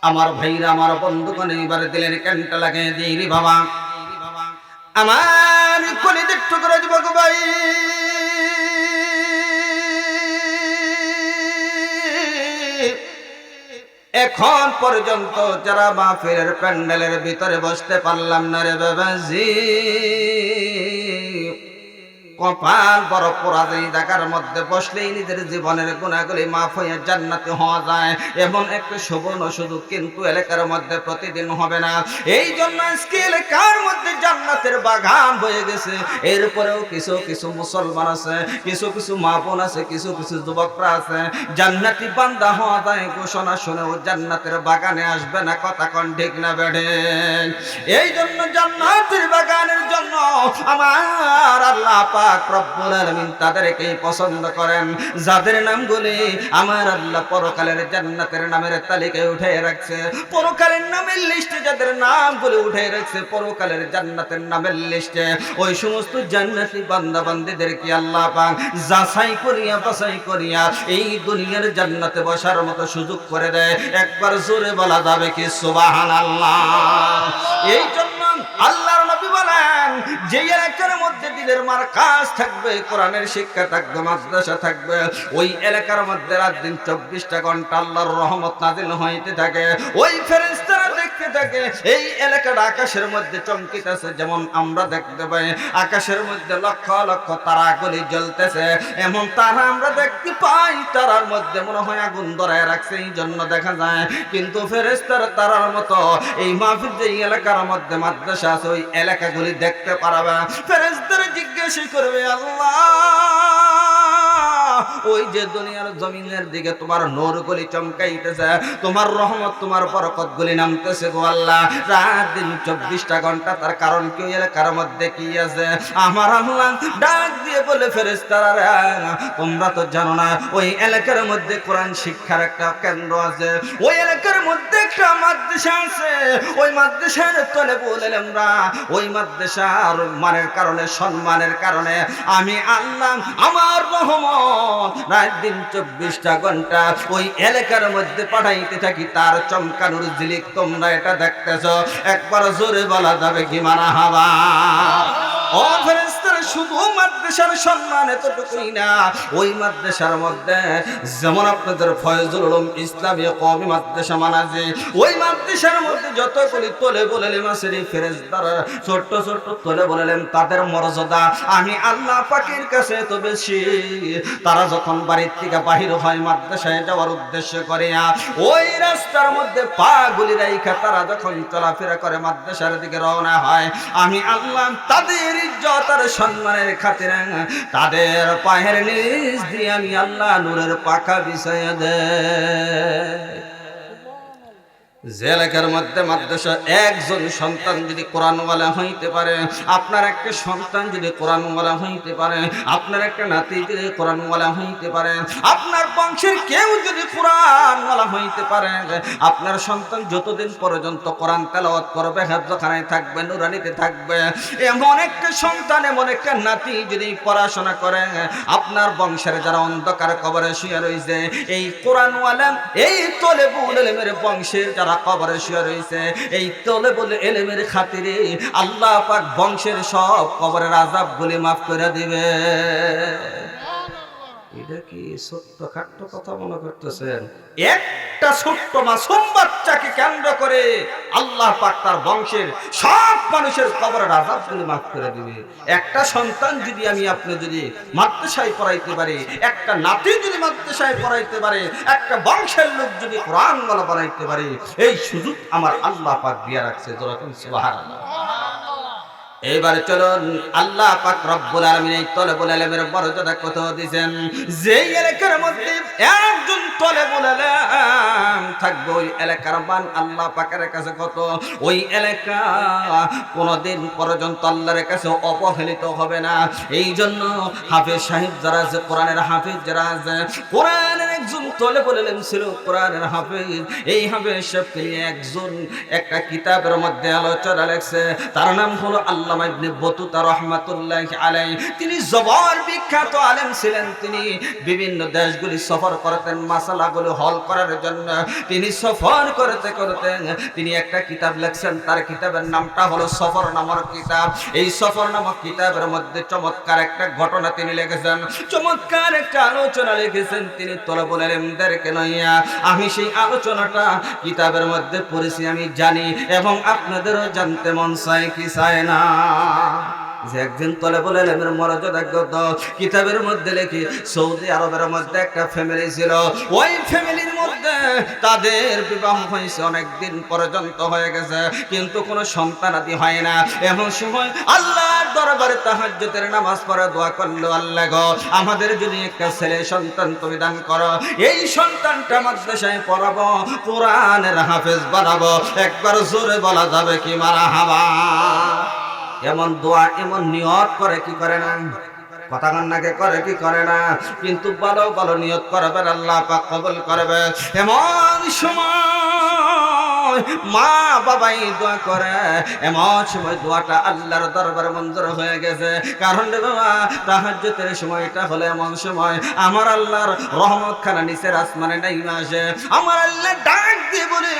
আমার ভাইরা, আমার বন্ধুগণ, এবারে দিলের ক্যানটা লাগিয়ে দিই রে বাবা। আমার কলিদের টুকরা যুবক ভাই, এখন পর্যন্ত যারা মাহফিলের প্যান্ডেলের ভিতরে বসতে পারলাম না রে বাবাজি, কপাল বড় পরাজয়ী জায়গার মধ্যে বসলেই নিজের জীবনের গুনাহগুলি মাফ হয়ে জান্নাতে হওয়া যায়, এমন একটা সুবর্ণ সুযোগ কিন্তু এলাকার মধ্যে প্রতিদিন হবে না। এই জন্য আজকে এলাকার মধ্যে জান্নাতের বাগান হয়ে গেছে। এরপরেও কিছু কিছু মুসলমান আছে, কিছু কিছু মা বোন আছে, কিছু কিছু যুবকরা আছে, জান্নাতি বান্দা হওয়া যায় ঘোষণা শুনেও জান্নাতের বাগানে আসবে না। কথা কোন ঠিক না বেড়ে? এই জন্য জান্নাতের বাগানের জন্য আমার আল্লাহ পাক রব্বুল আলামিন তাদেরকেই পছন্দ করেন, যাদের নামগুলি আমার আল্লাহ পরকালের জান্নাতের নামের তালিকায় উঠে রাখছে। পরকালের নামের লিস্টে যাদের নামগুলি উঠে রাখছে, পরকালের জান্নাতের নামের লিস্টে, ওই সমস্ত জান্নাতি বান্দা বান্দীদেরকে আল্লাহ পাক যাচাই করিয়া বাছাই করিয়া এই দুনিয়ার জান্নাতে বসার মতো সুযোগ করে দেয়। একবার জোরে বলা যাবে কি সুবহানাল্লাহ? এই জন্য আল্লাহর নবী বলেন, যে এলাকার মধ্যে দিনের মারকাজ থাকবে, কোরআনের শিক্ষা থাকবে, মাদ্রাসা থাকবে, ওই এলাকার মধ্যে রাত দিন 24টা ঘন্টা আল্লাহর রহমত নাযিল হইতে থাকে। ওই ফেরেশতারা দেখতে থাকে এই এলাকাটা আকাশের মধ্যে চমকিতেছে, যেমন আমরা দেখতে পাই আকাশের মধ্যে লক্ষ লক্ষ তারাগুলি জ্বলতেছে, এমন তারা আমরা দেখতে পাই। তারার মধ্যে মনে হয় আগুন ধরায় রাখছে, এই জন্য দেখা যায়। কিন্তু ফেরেশতারা তারার মতো এই মাহফিল যে এলাকার মধ্যে মাদ্রাসা আছে, ওই এলাকাগুলি দেখতে পারবে। ফেরেশতারা জিজ্ঞাসা করবে, আল্লাহ, ওই যে দুনিয়ার জমিনের দিকে তোমার নূরগুলি চমকাইতেছে, তোমার রহমত, তোমার বরকত গুলি নামতেছে গো আল্লাহ, রাত দিন 24টা ঘন্টা, তার কারণ কি? এলাকার মধ্যে কি আছে? আমার আল্লাহ ডাক দিয়ে বলে, ফেরেশতারা তোমরা তো জানো না, ওই এলাকার মধ্যে কোরআন শিক্ষার একটা কেন্দ্র আছে, ওই এলাকার মধ্যে একটা মাদ্রাসা আছে, ওই মাদ্রাসার তলে বলে আমরা ওই মাদ্রাসার মানের কারণে, সম্মানের কারণে আমি আল্লাহ আমার রহমত রাত দিন 24টা ঘন্টা ওই এলাকার মধ্যে পাঠাইতে থাকি, তার চমকানোর ঝিলিক তোমরা এটা দেখতেছ। একবার জোরে বলা যাবে কি মারহাবা? ও ফেরেশতারা, শুধু মাদ্রাসার সম্মান এতটুকুই না, ওই মাদ্রাসার মধ্যে যেমন আপনাদের ফয়জুল উলুম ইসলামী কওমি মাদ্রাসা মানাজি, ওই মাদ্রাসার মধ্যে যতগুলি তলে বলেলেন আছে ফেরেশতারা, ছোট্ট ছোট্ট তলে বলেলেন, তাদের মর্যাদা আমি আল্লাহ পাকের কাছে এত বেশি। তারা যখন বাড়ির থেকে বাহির হয় মাদ্রাসায় যাওয়ার উদ্দেশ্য করে, ওই রাস্তার মধ্যে পা গুলি রাইখা তারা যখন চলাফেরা করে মাদ্রাসার দিকে রওনা হয়, আমি আল্লাহ তাদের ইজ্জত আর সম্মানের খাতিরে তাদের পায়ের নিচ দিয়ে আমি আল্লাহ নূরের পাখা বিছাইয়া দেই। যে এলাকার মধ্যে মাদ্রাসা একজন সন্তান যদি কোরআনওয়ালা হইতে পারে, আপনার একটা সন্তান যদি কোরআনওয়ালা হইতে পারে, আপনার একটা নাতি যদি কোরআনওয়ালা হইতে পারে, আপনার বংশের কেউ যদি কোরআনওয়ালা হইতে পারে, আপনার সন্তান যতদিন পর্যন্ত কোরআন তেলাওয়াত করবে, হেফজখানায় থাকবে, নুরানিতে থাকবে, এমন একটা সন্তান, এমন একটা নাতি যদি পড়াশোনা করে, আপনার বংশের যারা অন্ধকার কবরে শুয়ে রয়েছে, এই কোরআনওয়ালা, এই তলেবুল ইলমের বংশের যারা কবরে শুয়ে রয়েছে, এই তলেবুল ইলমের খাতিরে আল্লাহ পাক বংশের সব কবরের আযাবগুলি মাফ করে দিবে। এটা কি ছোট্ট খাট্ট কথা মনে করতেছেন? একটা ছোট্ট মাসুম বাচ্চাকে কেন্দ্র করে আল্লাহ পাক তার বংশের সব মানুষের কবরের আযাবগুলি মাফ করে দিবে। একটা সন্তান যদি আমি আপনি যদি মাদ্রাসায় পড়াইতে পারি, একটা নাতি যদি মাদ্রাসায় পড়াইতে পারে, একটা বংশের লোক যদি কোরআনওয়ালা বানাইতে পারে, এই সুযোগ আমার আল্লাহ পাক দিয়ে রাখছে। যেরকম সুবহানাল্লাহ। এবারে চলুন, আল্লাহ পাক রব্বুল আলামিন এই তলেবুল ইলমের মর্যাদা কত দিয়েছেন। যেই এলাকার মধ্যে একজন তলেবুল ইলম থাকবে, ওই এলাকার মান আল্লাহ পাকের কাছে কত। ওই এলাকা কোনদিন পর্যন্ত আল্লাহর কাছে অবহেলিত হবে না। এই জন্য হাফেজ সাহেব যারা আছে, কোরআনের হাফেজ যারা আছে, কোরআনের একজন তলেবুল ইলম ছিল, কোরআনের হাফেজ, এই হাফেজ সাহেব একজন একটা কিতাবের মধ্যে আলোচনা লেখছে, তার নাম হলো আল্লাহ আল্লামা ইবনে বতুতা রাহমাতুল্লাহি আলাইহি তিনি জবর বিখ্যাত আলেম ছিলেন। তিনি বিভিন্ন দেশগুলি সফর করতেন মাসালাগুলো হল করার জন্য। তিনি সফর করতে করতে তিনি একটা কিতাব লিখছেন, তার কিতাবের নামটা হলো সফর নামক কিতাব। এই সফর নামক কিতাবের মধ্যে চমৎকার একটা ঘটনা তিনি লিখেছেন, চমৎকার একটা আলোচনা লিখেছেন তিনি তলবুল ইলমদেরকে লইয়া। আমি সেই আলোচনাটা কিতাবের মধ্যে পড়েছি, আমি জানি এবং আপনাদেরও জানতে মন চায় কি চায় না। যে একজন তলবুল ইলমের মর্যাদাগত কিতাবের মধ্যে লেখি সৌদি আরবের মধ্যে একটা ফ্যামিলি ছিল। ওই ফ্যামিলির মধ্যে তাদের বিবাহ হয়েছে, অনেক দিন পর্যন্ত হয়ে গেছে, কিন্তু কোনো সন্তানাদি হয় না। এমন সময় আল্লাহর দরবারে তাহাজ্জুদের নামাজ পড়ে দোয়া করলো, আল্লাহ গো আমাদের যদি একটা ছেলে সন্তান তুমি দান করো, এই সন্তানটা মাদ্রাসায় পড়াবো, কোরআনের হাফেজ বানাবো। একবার জোরে বলা যাবে কি মারহাবা? এমন দোয়া এমন নিয়ত করে কি করে না? কথা কান্নাকে করে কি করে না? কিন্তু ভালো ভালো নিয়ত করবেন, আল্লাহ পাক কবুল করবে। এমন সময় মা বাবাই দোয়া করে, এমন সময় দোয়াটা আল্লাহর দরবারে মঞ্জুর হয়ে গেছে। কারণ রে বাবা, তাহাজ্জুদের সময়টা হলে এমন সময় আমার আল্লাহর রহমত খানা নিচের আসমানে নেমে আসে। আমার আল্লাহ ডাক দিয়ে বলে,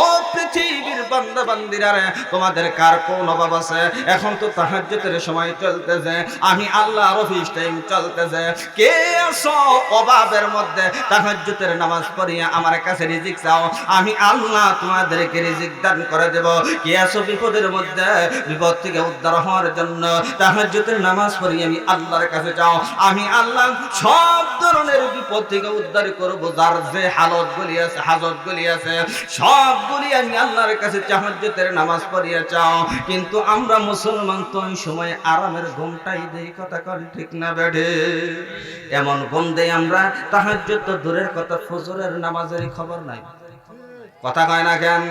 ও পৃথিবীর বান্দা বান্দিরা রে, তোমাদের কার কোন অভাব আছে? এখন তো তাহাজ্জুদের সময় চলতেছে, আমি আল্লাহর অফিস টাইম চলতেছে। কে আছো অভাবের মধ্যে তাহাজ্জুদের নামাজ পড়িয়া আমার কাছে রিজিক চাও, আমি আল্লাহ তোমাদেরকে রিজিক দান করে দেব। কে আছো বিপদের মধ্যে, বিপদ থেকে উদ্ধার হওয়ার জন্য তাহাজ্জুদের নামাজ পড়িয়ে আমি আল্লাহর কাছে চাও, আমি আল্লাহ সব ধরনের বিপদ থেকে উদ্ধার করব। যার যে হাজতগুলি আছে সবগুলি আমি আল্লাহর কাছে তাহাজ্জুদের নামাজ পড়িয়ে চাও। কিন্তু আমরা মুসলমান তো ওই সময় আরামের ঘুমটাই দেই, কথা কন ঠিক না বেঠে? এমন ঘুম দেই আমরা, তাহাজ্জুদ তো দূরের কথা, ফজরের নামাজেরই খবর নাই। কথা কয় না কেন?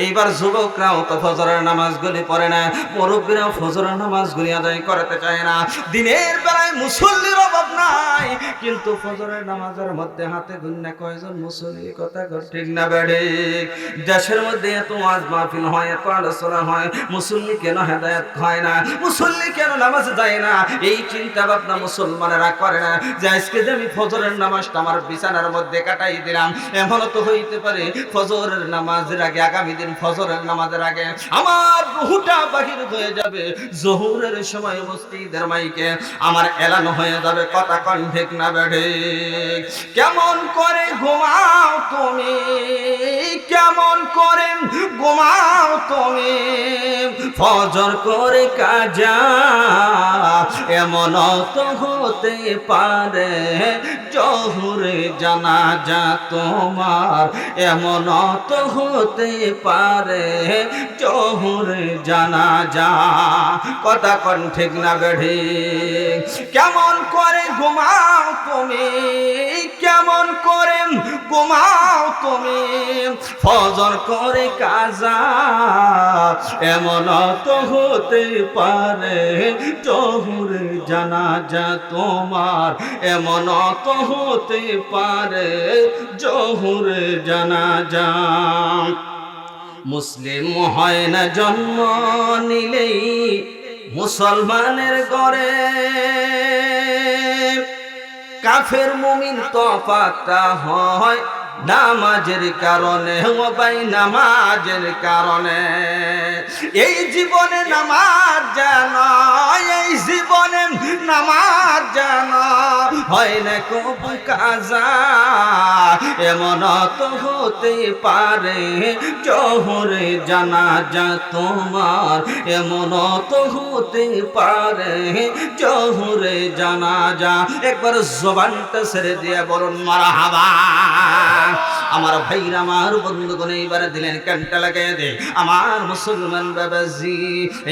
এইবার যুবকরাও তো ফজরের নামাজগুলি পড়ে না, মুরব্বীরাও ফজরের নামাজগুলি আদায় করতে চায় না। দিনের বেলায় মুসল্লির অভাব নাই, কিন্তু ফজরের নামাজের মধ্যে হাতে গুন্না কয়জন মুসল্লি, কথা ঠিক না বেড়ে? দেশের মধ্যে এত ওয়াজ মাহফিল হয়, এত আলোচনা হয়, মুসল্লি কেন হেদায়েত হয় না? মুসল্লি কেন নামাজে যায় না? এই চিন্তা ভাবনা মুসলমানেরা করে না যে আজকে যে আমি ফজরের নামাজটা আমার বিছানার মধ্যে কাটাই দিলাম, এমনও তো হইতে পারে ফজরের নামাজের আগে, আগামী দিন ফজরের নামাজের আগে আমার রুহটা বাহির হয়ে যাবে, জোহরের সময় মসজিদের মাইকে আমার এলান হয়ে যাবে। কথা কন ঠিক না বেঠে? কেমন করে ঘুমাও তুমি, কেমন করে ঘুমাও তুমি, ফজর করে কাজা এমন তো হতে পারে, জোহরে জানাজা তোমার এমন তো হতে পারে, জোহরে জানাজা। কথা কন ঠিক না বেঠি? কেমন করে ঘুমাও তুমি, কেমন করে ঘুমাও তুমি, ফজর করে কাজা এমন তো হতে পারে, জোহরে জানাজা তোমার এমন তো হতে পারে, জোহরে জানাজা। মুসলিম হয় না জন্ম নিলেই মুসলমানের ঘরে, কাফের মুমিন তফাতটা হয় নামাজের কারণে, ও ভাই নামাজের কারণে। এই জীবনে নামাজ জানো, এই জীবনে নামাজ জানো, হয় না কবু কাজা এমন তো হতে পারে, জোহরে জানাজা তোমার এমন তো হতে পারে, জোহরে জানাজা। একবার জবানটা ছেড়ে দিয়ে বলুন মারহাবা। আমার ভাইরা, আমার বন্ধুগণ, এইবারে দিলেন কেনটা লাগাই দে আমার মুসলমান বাবাজি,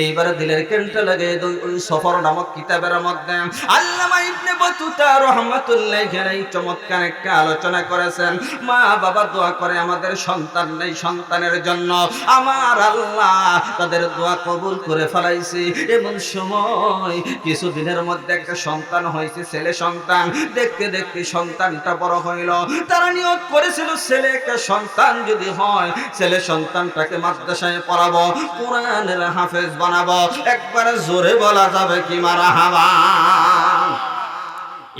এইবারে দিলের কেনটা লাগাই দে ওই সফর নামক কিতাবের মধ্যে আল্লামা ইবনে বতুতা রাহমাতুল্লাহি আলাইহি চমৎকার একটা আলোচনা করেছেন। মা বাবা দোয়া করে আমাদের সন্তান নেই, সন্তানের জন্য আমার আল্লাহ তাদের দোয়া কবুল করে ফেলাইছে। এমন সময় কিছুদিনের মধ্যে একটা সন্তান হয়েছে, ছেলে সন্তান। দেখতে দেখতে সন্তানটা বড় হইল, তারা নিয়ত করেছিল ছেলে একটা সন্তান যদি হয় ছেলে সন্তানটাকে মাদ্রাসায় পড়াবো, কোরআনের হাফেজ বানাবো। একবারে জোরে বলা যাবে কি মারহাবা।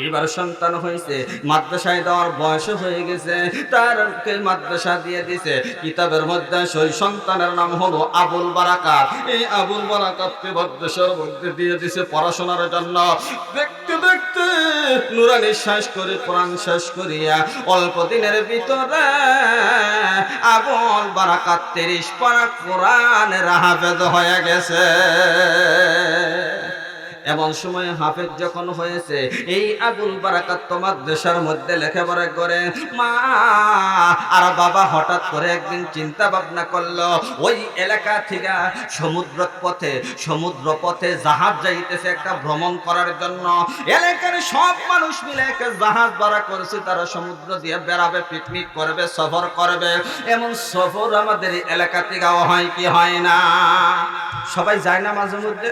এবার সন্তান হয়েছে, মাদ্রাসায় দেওয়ার বয়স হয়ে গেছে, তারকে মাদ্রাসা দিয়ে দিছে। কিতাবের মধ্যে সেই সন্তানের নাম হলো আবুল বারাকাত। এই আবুল বারাকাতকে মাদ্রাসার মধ্যে দিয়ে দিছে পড়াশোনার জন্য। দেখতে দেখতে নুরানি শেষ করে কোরআন শেষ করিয়া অল্প দিনের ভিতরে আবুল বারাকাত 30 পারা কোরআনের হাফেজ হয়ে গেছে। এমন সময় হাফেজ যখন হয়েছে, এই আবুল বারাকাত তো মাদ্রাসার মধ্যে লেখাপড়া করে, মা আর বাবা হঠাৎ করে একদিন চিন্তা ভাবনা করলো ওই এলাকা থেকে সমুদ্র পথে জাহাজ যাইতেছে একটা ভ্রমণ করার জন্য। এলাকার সব মানুষ মিলে একটা জাহাজ ভাড়া করেছে, তারা সমুদ্র দিয়ে বেড়াবে, পিকনিক করবে, সফর করবে। এমন সফর আমাদের এলাকা থেকেও হয় কি হয় না? সবাই যায় না মাঝে মধ্যে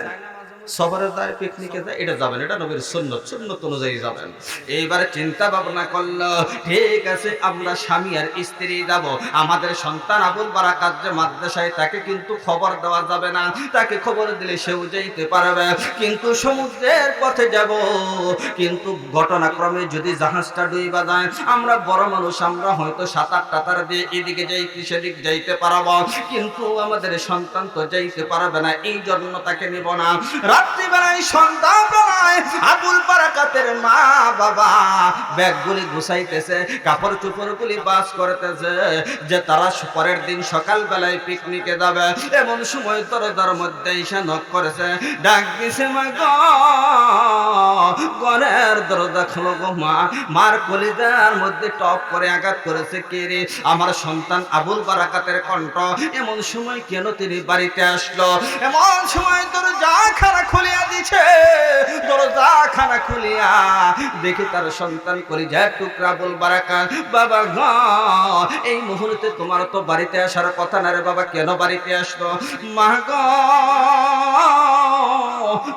সফরে যায়, পিকনিকে যায়, এটা যাবেন, এটা নবীর সুন্নত অনুযায়ী যাবেন। এইবারে চিন্তা ভাবনা করলো, ঠিক আছে আমরা স্বামী আর স্ত্রী যাব, আমাদের সন্তান আবুল বারাকাত যে মাদ্রাসায়, তাকে কিন্তু খবর দেওয়া যাবে না, তাকে খবর দিলে সেও যেতে পারবে, কিন্তু সমুদ্রের পথে যাব। কিন্তু ঘটনাক্রমে যদি জাহাজটা ডুইবা যায়, আমরা বড় মানুষ, আমরা হয়তো 7-8 টাতার দিয়ে এদিকে যাইতে সেদিক যাইতে পারবো, কিন্তু আমাদের সন্তান তো যাইতে পারবে না, এই জন্য তাকে নিব না। রাত্রিবেলায় সন্ধ্যাবেলায় আবুল বারাকাতের মা বাবা ব্যাগগুলি গুছাইতেছে, কাপড় চোপড়গুলি বাস করতেছে, যে তারা পরের দিন সকালবেলায় পিকনিকে যাবে। এমন সময় দরজার মধ্যে এসে নক করেছে, ডাক দিছে, মা গো, ঘরের দরজা খোলো গো মা। মার কলিজার মধ্যে টপ করে আঘাত করেছে। কে রে? আমার সন্তান আবুল বারাকাতের কণ্ঠ। এমন সময় কেন তিনি বাড়িতে আসলো? এমন সময় দরজা খানা খুলিয়া দিছে, দরজা খানা খুলিয়া দেখি তার সন্তান কলিজার টুকরা আবুল বারাকাত। বাবা গো, এই মুহূর্তে তোমার তো বাড়িতে আসার কথা না রে বাবা, কেন বাড়িতে আসলো? মা গো,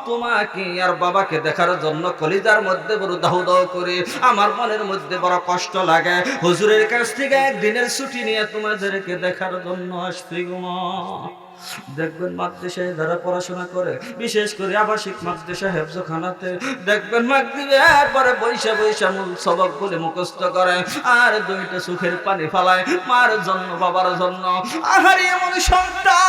তোমাকে আর বাবাকে দেখার জন্য কলিজার মধ্যে বড় দাউ দাউ করে, আমার মনের মধ্যে বড় কষ্ট লাগে। হুজুরের কাছ থেকে একদিনের ছুটি নিয়ে তোমাদেরকে দেখার জন্য আসছি গো মা। দেখবেন মাদ্রাসায় যারা পড়াশোনা করে, বিশেষ করে আবাসিক মাদ্রাসা হেফজখানাতে, দেখবেন মাগরিবের পরে বৈশা বৈশা মূল সবক বলে মুখস্থ করে, আর 2টা চোখের পানি ফালায় মার জন্য, বাবার জন্য। আহারে এমন সন্তান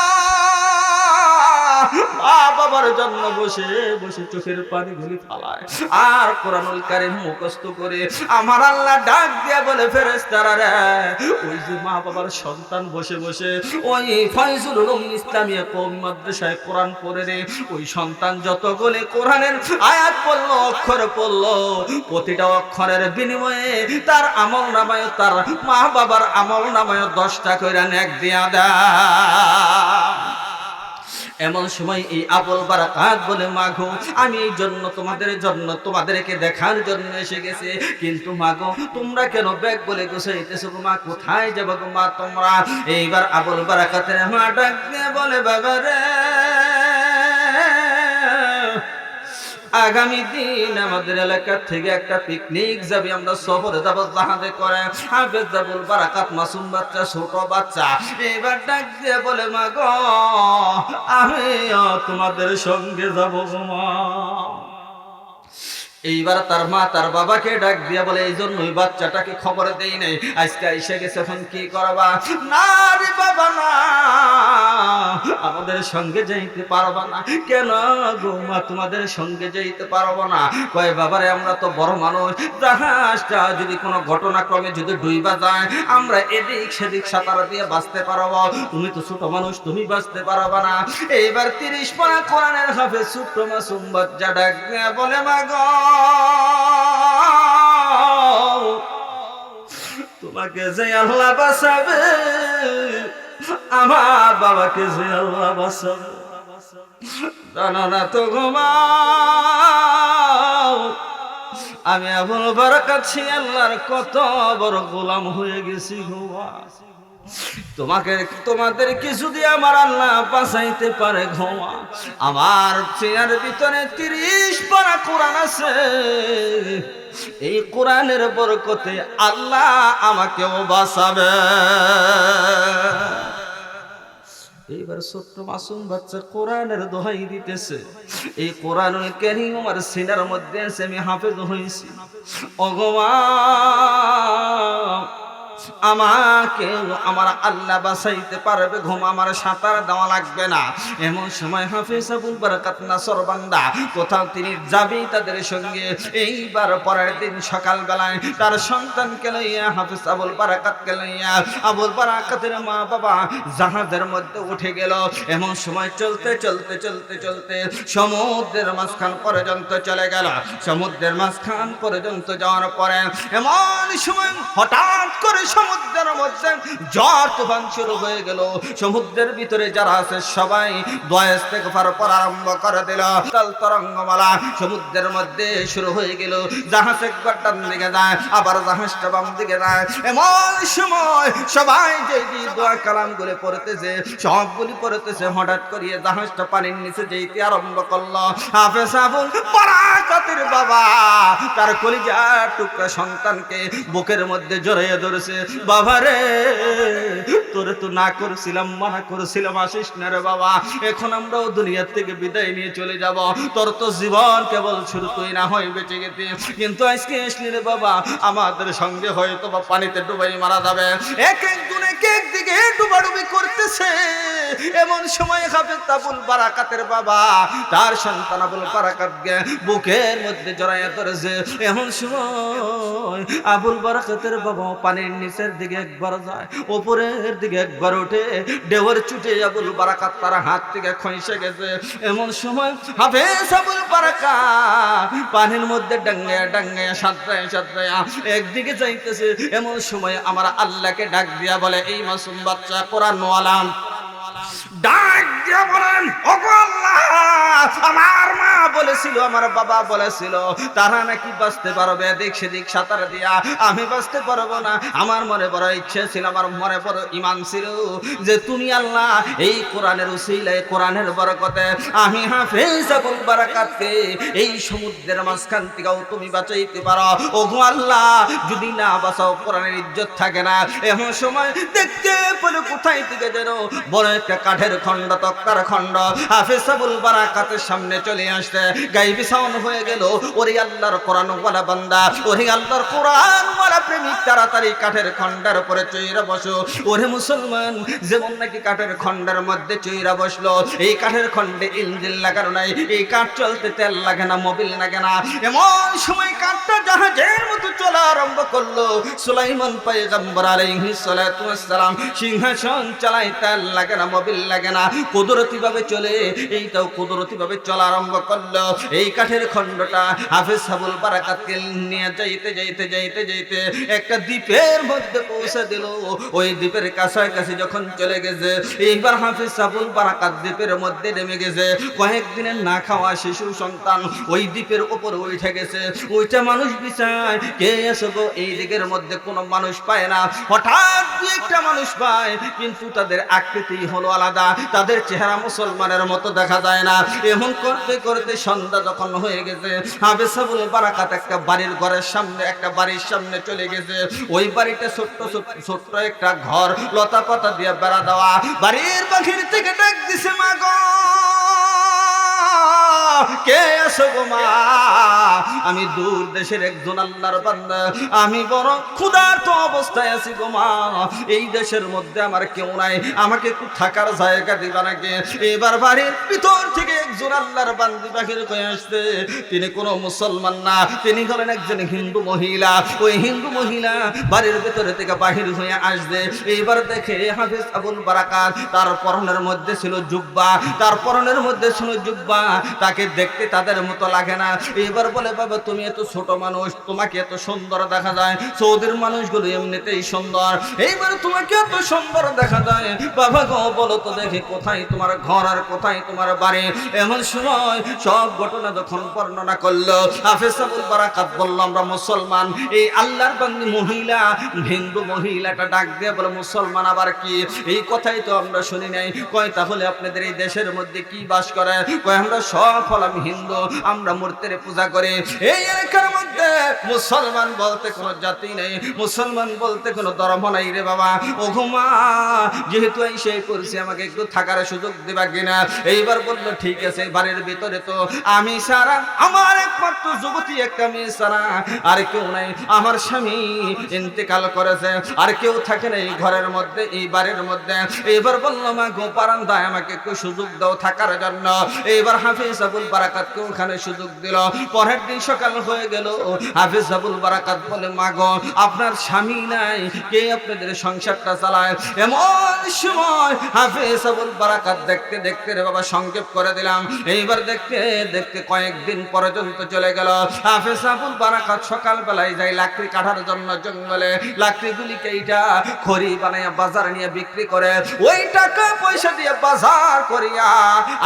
বাবার জন্য বসে বসে চোখের পানি গুলি ফালায় আর কোরআনুল কারীম মুখস্থ করে। আমার আল্লাহ ডাক দিয়া বলে, ফেরেশতারা রে, ওই যে মা বাবার সন্তান বসে বসে ওই ফয়জুল উলুম ইসলামিয়া কওমি মাদ্রাসায় কোরআন পড়ে রে, ওই সন্তান যতগুলি কোরআনের আয়াত পড়লো, অক্ষর পড়লো, প্রতিটা অক্ষরের বিনিময়ে তার আমল নামায়, তার মা বাবার আমল নামায় 10টা কইরা নেক দিয়া দেয়। এমন সময় এই আবুল বারাকাত বলে, মাগো, আমি এই জন্য তোমাদেরকে দেখার জন্য এসে গেছি, কিন্তু মাগো তোমরা কেন ব্যাগ বলে গুছাইতেছো গো মা? কোথায় যাবো গো মা তোমরা? এইবার আবুল বারাকাতের মা ডাক দিয়ে বলে, বাবা রে, আগামী দিন আমাদের এলাকা থেকে একটা পিকনিক যাবে, আমরা সফরে যাব জাহাজে করে। হাফেজ আবুল বারাকাত মাসুম বাচ্চা, ছোট বাচ্চা। এবার ডাক দিয়ে বলে, মা গো, আমিও তোমাদের সঙ্গে যাব গো মা। এইবার তার মা তার বাবাকে ডাক দিয়া বলে, এই জন্যই বাচ্চাটাকে খবর দেই নাই, আজকে এসে গেছে, এখন কি করবা? না রে বাবা না, আমাদের সঙ্গে যাইতে পারবা না। কেন গো মা তোমাদের সঙ্গে যাইতে পারবো না? কয়, বাবারে, আমরা তো বড় মানুষ, জাহাজটা যদি কোনো ঘটনাক্রমে যদি ডুইবা যায়, আমরা এদিক সেদিক সাঁতার দিয়ে বাঁচতে পারবো, তুমি তো ছোট মানুষ, তুমি বাঁচতে পারবা না। এইবার 30 পারা কোরআনের হাফেজ ছোট্ট মাসুম বাচ্চা ডাক দিয়া বলে, মা গো, তোমাকে যে আল্লাহ বাঁচাবে, আমার বাবাকে যে আল্লাহ বাঁচাবে, জানো না তো গো মা, আমি আবুল বারাকাত আল্লাহর কত বড় গোলাম হয়ে গেছি গো মা। তোমাদেরকে যদি আমার আল্লাহ বাঁচাইতে পারে গো মা, আমার চেয়ার ভিতরে 30 পারা কোরআন আছে, এই কোরআনের বরকতে আল্লাহ আমাকেও বাঁচাবে। এইবার ছোট্ট মাসুম বাচ্চা কোরআনের দোহাই দিতেছে, এই কোরআনুল কারীম আমার সিনার মধ্যে আছে, আমি হাফেজ হইছি। ওগো আমাকে আমার আল্লাহ বাঁচাইতে পারবে, ঘুম আমার সাঁতার দেওয়া লাগবে না। এমন সময় হাফেজ আবুল বারাকাত নাসর বান্দা কোথাও তিনি যাবে তাদের সঙ্গে। এইবার পরের দিন সকালবেলায় তার সন্তানকে লইয়া হাফেজ আবুল বারাকাতকে লইয়া আবুল বারাকাতের মা বাবা জাহাজের মধ্যে উঠে গেল। এমন সময় চলতে চলতে চলতে চলতে সমুদ্রের মাঝখান পর্যন্ত চলে গেল। সমুদ্রের মাঝখান পর্যন্ত যাওয়ার পরে এমন সময় হঠাৎ করে সমুদ্রের মধ্যে ঝড় তুফান শুরু হয়ে গেল। সমুদ্রের ভিতরে যারা আছে সবাই দোয়া ইস্তেগফার পড়া আরম্ভ করে দিল। তাল তরঙ্গমালা সমুদ্রের মধ্যে শুরু হয়ে গেল। জাহাজ একবার ডান দিকে যায়, আবার জাহাজটা বাম দিকে যায়। এমন সময় সবাই যে দোয়া কালামগুলো পড়তেছে সবগুলি পড়তেছে, হঠাৎ করিয়ে জাহাজটা পানির নিচে যেতে আরম্ভ করলো। হাফেজ আবুল বারাকাতের বাবা তার কলিজার টুকরা সন্তানকে বুকের মধ্যে জড়িয়ে ধরেছে। বাবা রে, তোরে তো না করেছিলাম, মানা করেছিলাম, আসিস না রে বাবা। এখন আমরাও দুনিয়ার থেকে বিদায় নিয়ে চলে যাব। তোর তো জীবন কেবল শুরু, তুই না হয় বেঁচে গেছি, কিন্তু আজকে আসলি রে বাবা, আমাদের সঙ্গে হয়তো বা পানিতে ডুবাই মারা যাবে। এক একজন এক এক দিকে ডুবাডুবি করতেছে। এমন সময় হাফেজ আবুল বারাকাতের বাবা তার সন্তান আবুল বারাকাতকে বুকের মধ্যে জড়াইয়া ধরেছে। এমন সময় আবুল বারাকাতের বাবা পানির নিচের দিকে একবার যায়, উপরের দিকে একবার ওঠে, ঢেউয়ের ছুটে আবুল বারাকাত তার হাত থেকে খসে গেছে। এমন সময় হাফেজ আবুল বারাকাত পানির মধ্যে ডাঙ্গায়া ডাঙ্গায়া সাঁতরায়া সাঁতরায়া একদিকে যাইতেছে। এমন সময় আমার আল্লাহকে ডাক দিয়া বলে, এই মাসুম বাচ্চা কোরআন ওয়ালা ডাক দিয়া বলেন, ওগো আল্লাহ, আমার মা বলেছিল, আমার বাবা বলেছিল তারা নাকি বাঁচতে পারবে এদিক সেদিক সাঁতার দিয়া, আমি বাঁচতে পারবো না। আমার মনে বড় ইচ্ছে ছিল, আমার মনে বড় ঈমান ছিল যে তুমি আল্লাহ এই কোরআনের উসিলায়, কোরআনের বরকতে আমি হাফেজ আবুল বারাকাতকে এই সমুদ্রের মাঝখান থেকেও তুমি বাঁচাইতে পারো। ওগো আল্লাহ, যদি না বাঁচাও কোরআনের ইজ্জত থাকে না। এমন সময় দেখতে পেল কোথায় থেকে যেন বড় একটা কাঠের খণ্ড, তক্তার খণ্ড হাফেজ আবুল বারাকাতের সামনে চলে আসছে। গায়েবী সাউন্ড হয়ে গেল, ওরে আল্লাহর কোরআন ওয়ালা বান্দা, ওরে আল্লাহর কোরআন ওয়ালা প্রেমিক, তাড়াতাড়ি কাঠের খণ্ডের উপরে চইরা বসো। ওরে মুসলমান, যেমন নাকি কাঠের খণ্ডের মধ্যে চইরা বসলো, এই কাঠের খণ্ডে ইঞ্জিন লাগানো নাই, এই কাঠ চলতে তেল লাগে না, মোবিল লাগে না। এমন সময় কাঠটা জাহাজের মতো চলা আরম্ভ করলো। সুলাইমান পয়গম্বর আলাইহিস সালাতু ওয়াস সালাম সিংহাসন চালায়, তেল লাগে না, মোবিল লাগে না, কুদরতি ভাবে চলে। এইটাও কুদরতি ভাবে চলা আরম্ভ করলো। এই কাঠের খণ্ডটা হাফেজ আবুল বারাকাতকে নিয়ে যাইতে যাইতে যাইতে যাইতে একটা দ্বীপের মধ্যে পৌঁছে দিল। ওই দ্বীপের কাছাকাছি যখন চলে গেছে, এইবার হাফেজ আবুল বারাকাত দ্বীপের মধ্যে নেমে গেছে। কয়েকদিনের না খাওয়া শিশু সন্তান ওই দ্বীপের উপর উঠে গেছে। ওইটা মানুষ বিচার কে এসো গো, এই দিকের মধ্যে কোনো মানুষ পায় না। হঠাৎ একটা মানুষ পায়, কিন্তু তাদের আকৃতি হলো আলাদা, তাদের চেহারা মুসলমানের মতো দেখা যায় না। এমন করতে করতে সন্ধ্যা যখন হয়ে গেছে, হাফেজ আবুল বারাকাত একটা বাড়ির ঘরের সামনে, একটা বাড়ির সামনে চলে গেছে। ওই বাড়িটা ছোট্ট ছোট্ট একটা ঘর, লতা পাতা দিয়ে বেড়া দেওয়া। বাড়ির বাহির থেকে ডাক দিছে, মা গো, কে আছো গো মা? আমি দূর দেশের একজন আল্লাহর বান্দা, আমি বড় ক্ষুধার্ত অবস্থায় আছি গো মা। এই দেশের মধ্যে আমার কেউ নাই, আমাকে একটু থাকার জায়গা দিবা নাকি? এবার বাড়ির ভিতর থেকে একজন আল্লাহর বান্দি বাহির হয়ে আসছে। তিনি কোনো মুসলমান না, তিনি হলেন একজন হিন্দু মহিলা। ওই হিন্দু মহিলা বাড়ির ভেতরে থেকে বাহির হয়ে আসবে। এইবার দেখে হাফেজ আবুল বারাকাত, তার পরনের মধ্যে ছিল জুব্বা, তার পরনের মধ্যে ছিল জুব্বা, তাকে দেখতে তাদের মতো লাগে না। এবার বলে, বাবা তুমি এত ছোট মানুষ, তোমাকে এত সুন্দর দেখা যায়, সৌদির মানুষগুলো এমনিতেই সুন্দর, এইবার তোমাকে এত সুন্দর দেখা যায়, বাবা গো বলো তো দেখি কোথায় তোমার ঘর আর কোথায় তোমার বাড়ি? এমন সময় সব ঘটনা যখন বর্ণনা করলো, হাফেজ আবুল বারাকাত বলল, আমরা মুসলমান। এই আল্লাহর বান্দি মহিলা, হিন্দু মহিলাটা ডাক দিয়ে বলে, মুসলমান আবার কি? এই কথাই তো আমরা শুনি নাই। কয় তাহলে আপনাদের এই দেশের মধ্যে কি বাস করে? কয় আমরা সব হলাম হিন্দু, আমরা মূর্তির পূজা করি। এই এলাকার মধ্যে মুসলমান বলতে কোনো জাতি নেই, মুসলমান বলতে কোনো ধর্ম নাই রে বাবা। ও ঘুমা, যেহেতু এই সেই করছি, আমাকে একটু থাকার সুযোগ দিবা কিনা? এইবার বললো ঠিক আছে, বাড়ির ভিতরে তো আমি সারা, আমার একমাত্র যুবতী একটা মেয়ে সারা, আর কেউ নাই। আমার স্বামী ইন্তেকাল করেছে, আর কেউ থাকে না এই ঘরের মধ্যে, এই বাড়ির মধ্যে। এইবার বললো মা গো, বারান্দায় আমাকে একটু সুযোগ দাও থাকার জন্য। এইবার হাফিজ আবুল বারাকাতকে ওখানে সুযোগ দিল। পরের দিন সকাল হয়ে গেল, হাফিজ আবুল বারাকাত বলে মা গো, আপনার স্বামী নাই, কে আপনাদের সংসারটা চালায়? এমন সময় হাফিজ আবুল বারাকাত দেখতে দেখতে রে বাবা সংক্ষেপ করে দিলাম, এইবার দেখতে দেখতে কয়েকদিন পর্যন্ত চলে গেল। হাফিজ আবুল বারাকাত সকাল বেলায় যায় লাকড়ি কাটার জন্য জঙ্গলে, লাকড়িগুলিকে এইটা খড়ি বানাইয়া বাজারে নিয়ে বিক্রি করে, ওই টাকা পয়সা দিয়ে বাজার করিয়া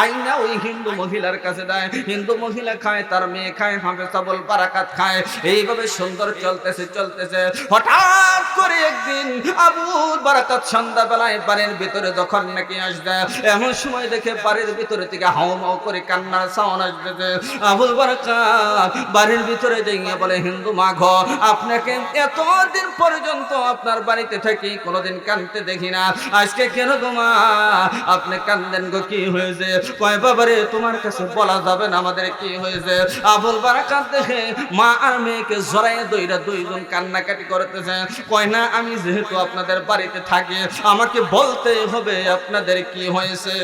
আইনা ওই হিন্দু মহিলার কাছে দেয়। হিন্দু মহিলা খায়, তার মেয়ে খায়, হাফিজ আবুল বারাকাত খায়। এইভাবে সুন্দর চলতেছে চলতেছে। হঠাৎ করে একদিন আবুল বারাকাত সন্ধ্যাবেলায় বাড়ির ভিতরে যখন নাকি আসবে, এমন সময় দেখে বাড়ির ভিতরে থেকে হাউ মাউ করে কান্নার সাউন্ড আসতেছে। আবুল বারাকাত বাড়ির ভিতরে যাইয়া বলে, হিন্দু মা গো, আপনাকে এতদিন পর্যন্ত আপনার বাড়িতে থাকি কোনোদিন কাঁদতে দেখি না, আজকে কেন গো মা আপনি কান্দেন গো, কি হয়েছে? কয় বাবারে, তোমার কাছে বলা যাবে না আমাদের কি হয়েছে। আবুল বারাকাত দেখে মা আর মেয়েকে জড়াইয়া দইরা দুইজন কান্নাকাটি করতেছে। কয় না, আমি যেহেতু আপনাদের বাড়িতে থাকি, আমাকে বলতে হবে আপনাদের কি হয়েছে।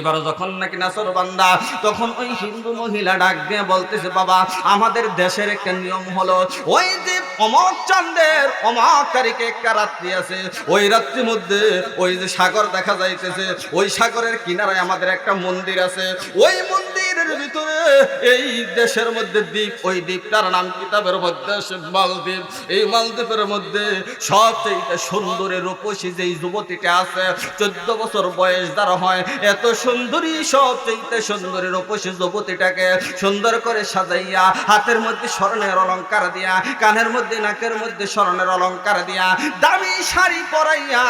এবার যখন নাকি নাসর বান্দা, তখন ওই হিন্দু মহিলা ডাক দিয়ে বলতেছে, বাবা আমাদের দেশের একটা নিয়ম হলো, ওই যে অমক চাঁদের অমক তারিখে একটা রাত্রি আছে, ওই রাত্রির মধ্যে ওই যে সাগর দেখা যাইতেছে, ওই সাগরের কিনারায় আমাদের একটা মন্দির আছে। ওই মন্দিরের ভিতরে এই দেশের মধ্যে দ্বীপ, ওই দ্বীপটার নাম কিতাবের মধ্যে মালদ্বীপ। এই মালদ্বীপের মধ্যে সবচেয়ে সুন্দরী রূপসী যেই যুবতীটা আছে, 14 বছর বয়স দ্বারা হয়, এত সুন্দরী, সবচেয়ে সুন্দরী রূপসী যুবতীটাকে সুন্দর করে সাজাইয়া, হাতের মধ্যে স্বর্ণের অলংকার দিয়া, কানের মধ্যে নাকের মধ্যে স্বর্ণের অলংকার দিয়া, দামি শাড়ি পরাইয়া,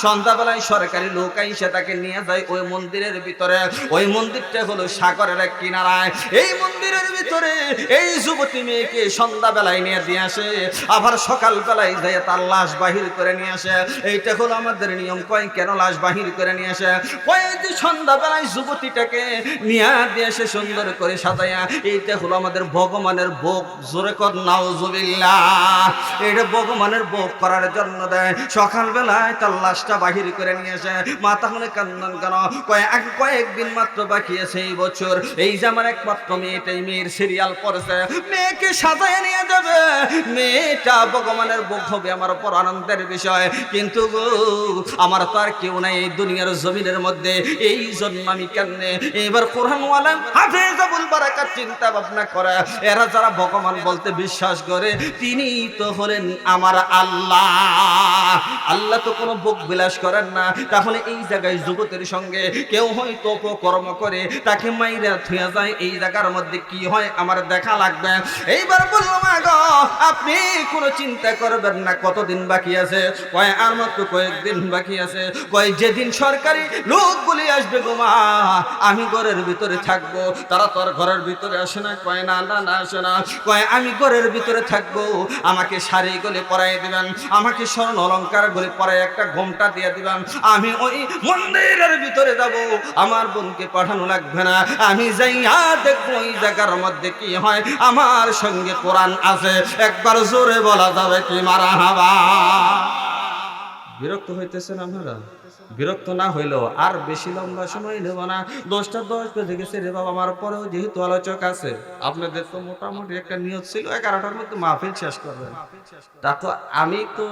সন্ধ্যাবেলায় সরকারি লোক আইসা তাকে নিয়ে যায় ওই মন্দিরের ভিতরে। ওই মন্দিরটা হলো সাগরের এক কিনারায়। এই মন্দিরের ভিতরে এই যুবতী মেয়েকে সন্ধ্যাবেলায় নিয়ে দিয়ে আসে, আবার সকালবেলায় যায় তার লাশ বাহির করে নিয়ে আসে। এইটা হলো আমাদের নিয়ম। কয় কেন লাশ বাহির করে নিয়ে আসে? কয় সন্ধ্যাবেলায় যুবতীটাকে নিয়ে দিয়ে এসে সুন্দর করে সাজাইয়া, এইটা হলো আমাদের ভগবানের ভোগ। জোরে কর নাউজুবিল্লাহ। এটা ভগবানের ভোগ করার জন্য দেয়। সকালবেলায় তার লাশটা বাহির করে নিয়ে আসে। মাথা হলে কান্দন কেন? কয়েকদিন মাত্র বাকি আছে এই বছর, এই যে আমার একমাত্র মেয়েটাই, মেয়ের সিরিয়াল পড়েছে, মেয়েকে সাজায় নিয়ে যাবে, মেয়েটা ভগবানের ভোগ হবে, আমার উপর আনন্দের বিষয়। কিন্তু আমার তো আর কেউ নাই এই দুনিয়ার জমিনের মধ্যে, এই জন্য আমি কেমনে? এবার কোরআনওয়ালা হাফেজ আবুল বারাকাত চিন্তা ভাবনা করে, এরা যারা ভগবান বলতে বিশ্বাস করে, তিনি তো হলেন আমার আল্লাহ। আল্লাহ তো কোনো ভোগ বিলাস করেন না। তাহলে এই জায়গায় যুবতের সঙ্গে কেউ হয়তো অপকর্ম করে, তাকে মাইরা থুয়া যায়, এই জায়গার মধ্যে কি হয় আমার দেখা লাগবে। এইবার বললো মা গো, আপনি কোনো চিন্তা করবেন না। কতদিন বাকি আছে? কয় আর মাত্র কয়েকদিন বাকি আছে। কয় যেদিন সরকারি লোকগুলি আসবে গো মা, আমি ঘরের ভিতরে থাকবো। তারা তো আর ঘরের ভিতরে আসে না। কয় না না না আসে না। কয় আমি ঘরের ভিতরে থাকবো, আমাকে শাড়ি গলে পরাই দিবেন, আমাকে স্বর্ণ অলংকার গলে পরাই একটা ঘোমটা দিয়ে দিবেন, আমি ওই মন্দিরের ভিতরে যাব, আমার বোনকে পাঠানো লাগবে না, আমি যাইয়া দেখবো ওই জায়গার মধ্যে কি হয়। আমার সঙ্গে কোরআন আছে, একবার জোরে বলা যাবে কি মারহাবা। বিরক্ত হইতেছেন আপনারা? বিরক্ত না হইলেও আর বেশি লম্বা সময় নেব না। 10টা 10 বেজে গেছে রে বাবা। আমার পরেও যেহেতু আলোচক আছে, আপনাদের তো মোটামুটি একটা নিয়ত ছিল 11টার মধ্যে মাহফিল শেষ করবেন। তা তো আমি তো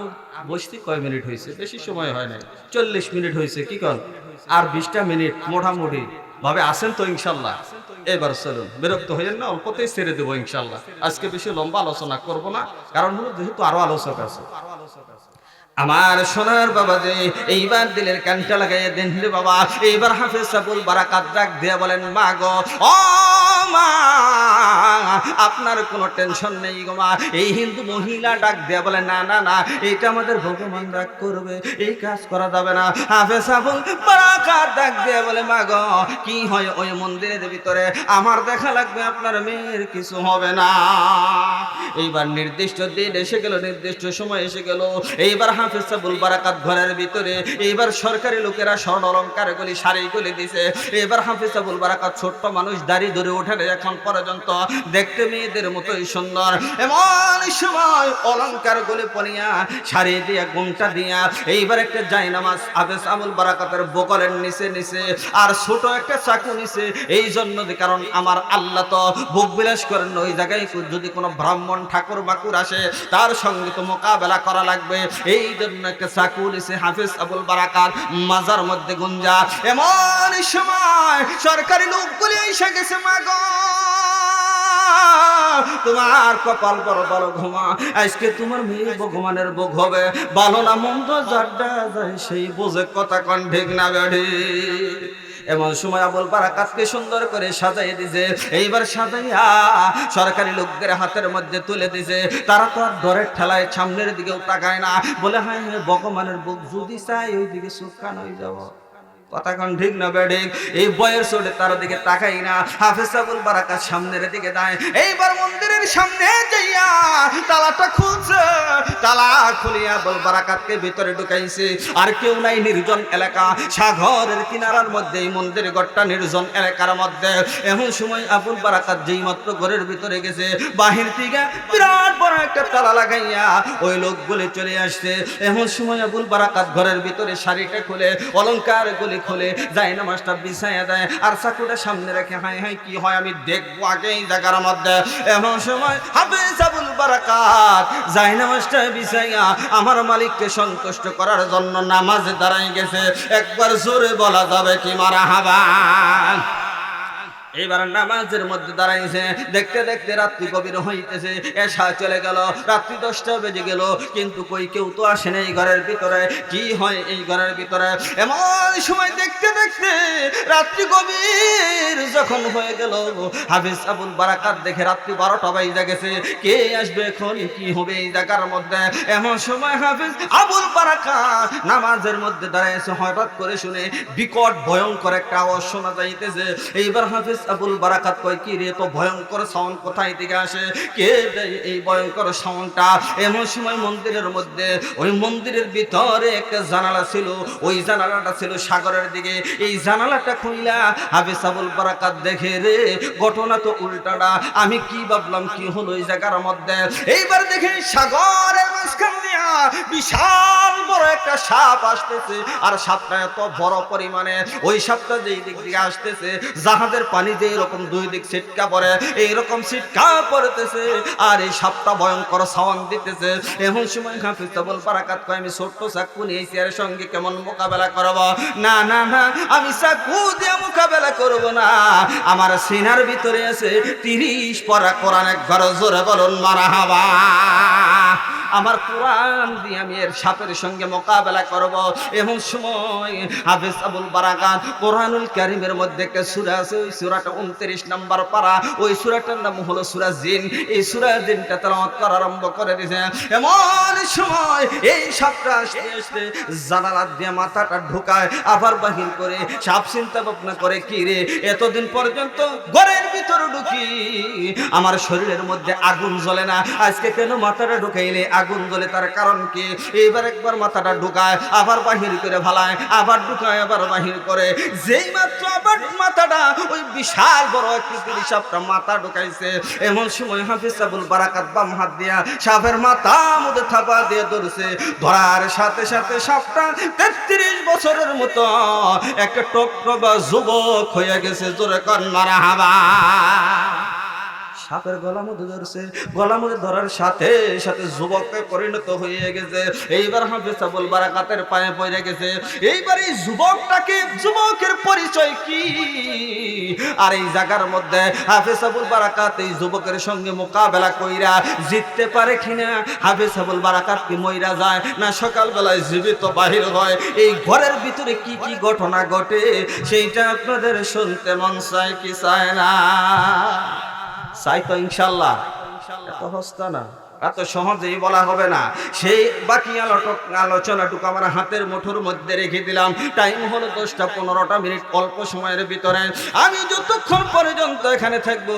বসতে কয় মিনিট হয়েছে, বেশি সময় হয় নাই, 40 মিনিট হয়েছে। কি কর আর 20টা মিনিট মোটামুটি ভাবে আসেন তো ইনশাল্লাহ। এবার চলুন, বিরক্ত হইলেন না, অল্পতেই ছেড়ে দেবো ইনশাল্লাহ। আজকে বেশি লম্বা আলোচনা করব না, কারণ হলো যেহেতু আরো আলোচক আছে। আমার সোনার বাবা যে এইবার দিলের কানটা লাগাইয়া দেন রে বাবা। এইবার হাফেজ আবুল বারাকাত ডাক দিয়া বলেন, মা গো, ও মা আপনার কোনো টেনশন নেই গো মা। এই হিন্দু মহিলা ডাক দেয়া বলে না না না, এটা আমাদের ভগবান রাগ করবে, এই কাজ করা যাবে না। হাফেজ আবুল বারাকাত ডাক দেয়া বলে মা গো কি হয় ওই মন্দিরের ভিতরে আমার দেখা লাগবে, আপনার মেয়ের কিছু হবে না। এইবার নির্দিষ্ট দিন এসে গেল, নির্দিষ্ট সময় এসে গেল। এইবার হাফেজ আবুল বারাকাত ঘরের ভিতরে, এইবার সরকারি লোকেরা স্বর্ণ অলংকার গুলি শাড়ি গুলি দিছে। এবার হাফেজ আবুল বারাকাত ছোট্ট মানুষ, দাড়ি ধরে ওঠে এখন পর্যন্ত, দেখতে মেয়েদের মতোই সুন্দর। এমন সময় অলংকার গুলি পরিয়া শাড়ি দিয়া ঘুমটা দিয়া এইবার একটা জায়নামাজ হাফেজ আবুল বারাকাতের বগলের নিচে নিচে আর ছোট একটা চাকু নিচে। এই জন্য কারণ আমার আল্লাহ তো ভোগ বিলাস করেন, ওই জায়গায় যদি কোনো ব্রাহ্মণ ঠাকুর বাকুর আসে তার সঙ্গে তো মোকাবেলা করা লাগবে। এই জন্য একটা চাকু নিচে হাফেজ আবুল বারাকাত মাজার মধ্যে গুঞ্জা। এমন সময় সরকারি লোকগুলি এসে গেছে, মা গো তোমার কপাল বড় বড় ঘুমা, আজকে তোমার মেয়ে ভগবানের ভোগ হবে। ভালো না মন্দ যাড্ডা যায় সেই বোঝে, কথা কন ঠিক না বেড়ে। এমন সময় আবুল বারাকাতকে সুন্দর করে সাজাই দিছে। এইবার সাজাইয়া সরকারি লোকদের হাতের মধ্যে তুলে দিছে। তারা তো আর ডরের ঠেলায় সামনের দিকেও তাকায় না, বলে হ্যাঁ হ্যাঁ ভগবানের বুক যদি চাই ওই দিকে সুখান হয়ে যাব। কথা কোন ঠিক না বেড়ে? এই বয়ের চোটে তার দিকে তাকাই না। হাফেজ আবুল বারাকাত সামনের দিকে যায়। এইবার মন্দিরের সামনে যাইয়া তালাটা খুলছে, তালা খুলিয়া আবুল বারাকাতকে ভিতরে ঢুকাইছে। আর কেউ নাই, নির্জন এলাকা, সাগরের কিনারার মধ্যে এই মন্দির ঘরটা নির্জন এলাকার মধ্যে। এমন সময় আবুল বারাকাত যেই মাত্র ঘরের ভিতরে গেছে, বাহির থেকে বিরাট বড় একটা তালা লাগাইয়া ওই লোকগুলি চলে আসছে। এমন সময় আবুল বারাকাত ঘরের ভিতরে শাড়িটা খুলে অলংকার গুলি খুলে জায়নামাজটা বিছাইয়া দেয় আর চাকুটা সামনে রেখে হাই হাই কি হয় আমি দেখবো আগে এই জায়গার মধ্যে। এমন সময় হাফেজ আবুল বারাকাত জায়নামাজটা বিছাইয়া আমার মালিককে সন্তুষ্ট করার জন্য নামাজে দাঁড়াই গেছে। একবার জোরে বলা যাবে কি মারহাবা। এইবার নামাজের মধ্যে দাঁড়াইছে। দেখতে দেখতে রাত্রি গভীর হইতেছে, এশা চলে গেল, রাত্রি 10টা বেজে গেল, কিন্তু কই কেউ তো আসে না এই ঘরের ভিতরে। কি হয় এই ঘরের ভিতরে? এমন সময় দেখতে দেখতে রাত্রি গভীর যখন হয়ে গেল, হাফেজ আবুল বারাকাত দেখে রাত্রি 12টা বাজে গেছে, কে আসবে এখন, কি হবে এই জায়গার মধ্যে। এমন সময় হাফেজ আবুল বারাকাত নামাজের মধ্যে দাঁড়াইছে। হঠাৎ করে শুনে বিকট ভয়ঙ্কর একটা আওয়াজ শোনা যাইতেছে। এইবার হাফেজ আবুল বারাকাত কয় কি রে, তো ভয়ঙ্কর সাউন্ড কোথায় থেকে আসে, কে দেয় এই ভয়ঙ্কর সাউন্ডটা? এমন সময় মন্দিরের মধ্যে, ওই মন্দিরের ভিতরে একটা জানালা ছিল, ওই জানালাটা ছিল সাগরের দিকে। এই জানালাটা খুইলা হাফেজ আবুল বারাকাত দেখে রে ঘটনা তো উল্টাটা। আমি কি ভাবলাম কি হলো এই জায়গার মধ্যে। এইবার দেখে সাগরের মাঝখান দিয়া বিশাল বড় একটা সাপ আসতেছে। আর সাপটা এত বড় পরিমাণে, ওই সাপটা যেই দিক থেকে আসতেছে জাহাজের পানি যে এরকম দুই দিক ছিটকা পড়ে, এইরকম ছিটকা পড়তেছে। আর এই সাপটা ভয়ঙ্কর সাউন্ড দিতেছে। এমন সময় হাফেজ আবুল বারাকাত কয় আমি ছোট্ট চাকু নিয়েছি, এর সঙ্গে কেমন মোকাবেলা করব? না না না, আমি চাকু দিয়ে মোকাবেলা করব না। আমার সিনার ভিতরে আছে 30 পারা কোরআন। একবার জোরে বলুন মারহাবা। আমার কোরআন দিয়ে আমি এর সাপের সঙ্গে মোকাবেলা করব। এমন সময় হাফেজ আবুল বারাকাত কোরআনুল কারীমের মধ্যে একটা সূরা আছে, ওই সূরাটা 29 নম্বর পারা, ওই সূরাটার নাম হলো সূরা জিন। এই সূরা জিনটা তেলাওয়াত করা আরম্ভ করে দিয়েছে। এমন সময় এই সাপটা আসতে আসতে জানালা দিয়ে মাথাটা ঢোকায়, আবার বাহির করে। সাপ চিন্তা ভাবনা করে কি রে, এতদিন পর্যন্ত ঘরের ভিতরে ঢুকি আমার শরীরের মধ্যে আগুন জ্বলে না, আজকে কেন মাথাটা ঢুকাইলে আগুন জ্বলে, তার কারণ কি? এইবার একবার মাথাটা ঢুকায়, আবার বাহির করে ভালায়, আবার ঢুকায়, আবার বাহির করে। যেই মাত্র আবার মাথাটা ওই বিশাল বড় আকৃতির সাপটা মাথা ঢুকাইছে, এমন সময় হাফেজ আবুল বারাকাত বাম হাত দিয়া সাপের মাথা মধ্যে থাপা দিয়ে ধরছে। ধরার সাথে সাথে সাপটা 33 বছরের মতো একটা টকটকা যুবক হয়ে গেছে। জোরে কর মারহাবা। সাপের গলা মধ্যে ধরছে, গলা মধ্যে ধরার সাথে সাথে যুবকে পরিণত হয়ে গেছে। এইবার হাফেজ আবুল বারাকাতের পায়ে পড়ে গেছে। এইবার এই যুবকটাকে, যুবকের পরিচয় কি? আর এই জায়গার মধ্যে হাফেজ আবুল বারাকাত এই যুবকের সঙ্গে মোকাবেলা কইরা জিততে পারে কিনা? হাফেজ আবুল বারাকাত কি মইরা যায় না সকালবেলায় জীবিত বাহির হয়? এই ঘরের ভিতরে কি কি ঘটনা ঘটে সেইটা আপনাদের শুনতে মন চায় কি চায় না? চাই তো ইনশাল্লাহ। এত হস্তা না, এত সহজেই বলা হবে না। সেই বাকি আলোচনাটুকু আমার হাতের মুঠোর মধ্যে রেখে দিলাম। টাইম হলো 10টা-15টা মিনিট। অল্প সময়ের ভিতরে আমি যতক্ষণ পর্যন্ত এখানে থাকবো,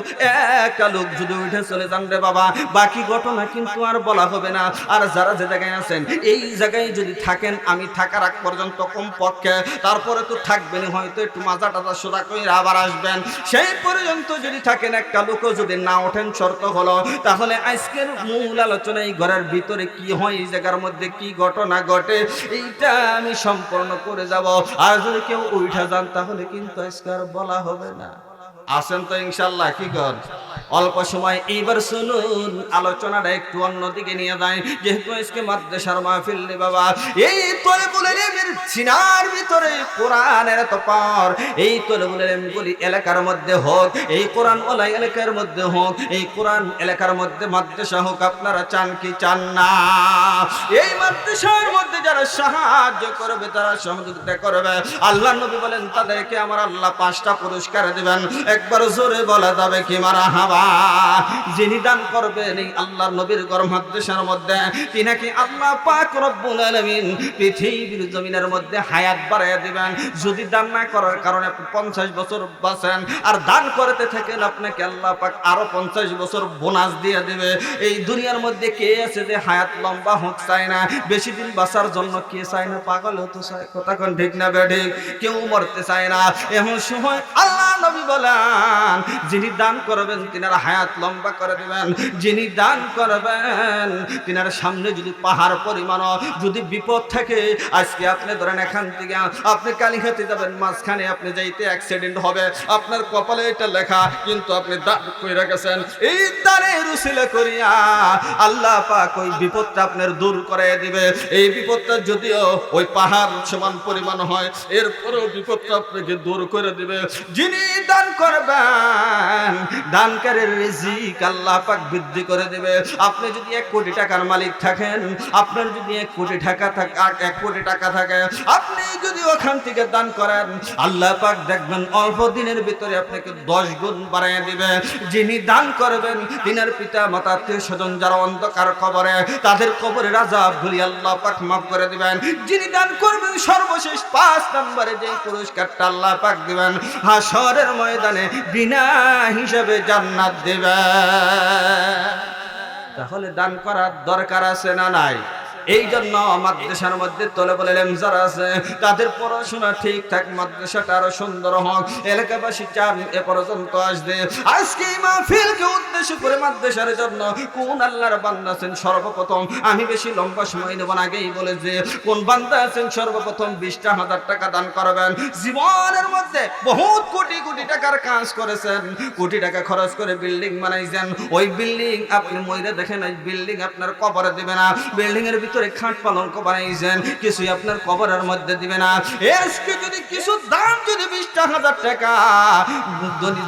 একটা লোক যদি উঠে চলে যান রে বাবা, বাকি ঘটনা কিন্তু আর বলা হবে না। আর যারা যে জায়গায় আছেন, এই জায়গায় যদি থাকেন, আমি থাকার আগ পর্যন্ত কমপক্ষে, তারপরে তো থাকবেন, হয়তো একটু মাজা টাজা সোজা করে আবার আসবেন। সেই পর্যন্ত যদি থাকেন, একটা লোকও যদি না ওঠেন, শর্ত হলো তাহলে আজকের মূল আলোচনা এই ঘরের ভিতরে কি হয়, এই জায়গার মধ্যে কি ঘটনা ঘটে, এইটা আমি সম্পূর্ণ করে যাব। আর যদি কেউ উঠা যান তাহলে কিন্তু আজকে আর বলা হবে না। আসেন তো ইনশাল্লাহ, কি কর? অল্প সময় এইবার শুনুন, আলোচনাটা একটু অন্যদিকে নিয়ে যায়। যেহেতু আজকে মাদ্রাসার মাহফিল রে বাবা, এই তলেবুল ইলমের সিনার ভিতরে কোরআনের এত পাওয়ার। এই তলেবুল ইলমগুলি এলাকার মধ্যে হোক, এই কোরআন ওয়ালা এলাকার মধ্যে হোক, এই কোরআন এলাকার মধ্যে মাদ্রাসা হোক, আপনারা চান কি চান না? এই মাদ্রাসার মধ্যে যারা সাহায্য করবে, তারা সহযোগিতা করবে, আল্লাহ নবী বলেন তাদেরকে আমার আল্লাহ 5টা পুরস্কার দিবেন। একবার জোরে বলা যাবে কি মারহাবা? যিনি দান করবেন এই আল্লাহর নবীর ঘর মাদ্রাসার মধ্যে, তিনাকে আল্লাহ পাক রব্বুল আলামিন পৃথিবীর জমিনের মধ্যে হায়াত বাড়াইয়া দিবেন। যদি দান না করার কারণে আপনি 50 বছর বাঁচেন, আর দান করতে থাকেন, আপনাকে আল্লাহ পাক আরো 50 বছর বোনাস দিয়ে দিবে। এই দুনিয়ার মধ্যে কে আছে যে হায়াত লম্বা হোক চায় না? বেশি দিন বাঁচার জন্য কে চায় না? পাগল হতে চায়। কথা কোন ঠিক না বেঠিক? কেউ মরতে চায় না। এমন সময় আল্লাহ নবী বলেন, যিনি দান করবেন তিনার হায়াত লম্বা করে দিবেন। যিনি দান করবেন তিনার সামনে যদি পাহাড় পরিমাণ যদি বিপদ থাকে, আজকে আপনি ধরেন এখান থেকে আপনি কালীঘাটে যাবেন, মাঝখানে আপনি যাইতে অ্যাক্সিডেন্ট হবে, আপনার কপালে এটা লেখা, কিন্তু আপনি দান কইরা গেছেন। এই দানের উসিলা করিয়া আল্লাহ পাক ওই বিপদটা আপনার দূর করে দিবে। এই বিপদটা যদিও ওই পাহাড় সমান পরিমাণ হয়, এরপরেও বিপদটা আপনাকে দূর করে দিবে। যিনি দান করবেন, দানকারীর রিজিক আল্লাহ পাক বৃদ্ধি করে দেবে। আপনি যদি 1 কোটি টাকার মালিক থাকেন, আপনার যদি 1 কোটি টাকা থাকে, 1 কোটি টাকা থাকে, আপনি যদি ওখান থেকে দান করেন, আল্লাহ পাক দেখবেন অল্প দিনের ভিতরে আপনাকে 10 গুণ বাড়াইয়া দিবে। যিনি দান করবেন, তিনার পিতা মাতা আত্মীয় স্বজন যারা অন্ধকার কবরে, তাদের কবরের আযাবগুলি আল্লাহ পাক মাফ করে দিবেন। যিনি দান করবেন, সর্বশেষ 5 নম্বরে যেই পুরস্কারটা আল্লাহ পাক দিবেন, হাশরের ময়দানে বিনা হিসাবে জান্নাত দিবে। তাহলে দান করার দরকার আছে না নাই? এই জন্য মাদ্রাসার মধ্যে তলেবুল ইলম যারা আছে, তাদের পড়াশোনা ঠিকঠাক, মাদ্রাসাটা আরো সুন্দর হোক। এলাকাবাসী চান এ পর্যন্ত আসবে। আজকে এই মাহফিলকে উদ্দেশ্য করে মাদ্রাসার জন্য কোন আল্লাহর বান্দা আছেন সর্বপ্রথম, আমি বেশি লম্বা সময় নেব না, আগেই বলে যে কোন বান্দা আছেন সর্বপ্রথম 20,000 টাকা দান করবেন। জীবনের মধ্যে বহুত কোটি কোটি টাকার কাজ করেছেন, কোটি টাকা খরচ করে বিল্ডিং বানাইছেন। ওই বিল্ডিং আপনি মইরা দেখেন, এই বিল্ডিং আপনার কবরে দিবে না। বিল্ডিং এর ভিতরে খাট পালঙ্ক বানাইছেন, কিছুই আপনার কবরের মধ্যে দিবে না। আজকে যদি কিছু দান, যদি 20,000 টাকা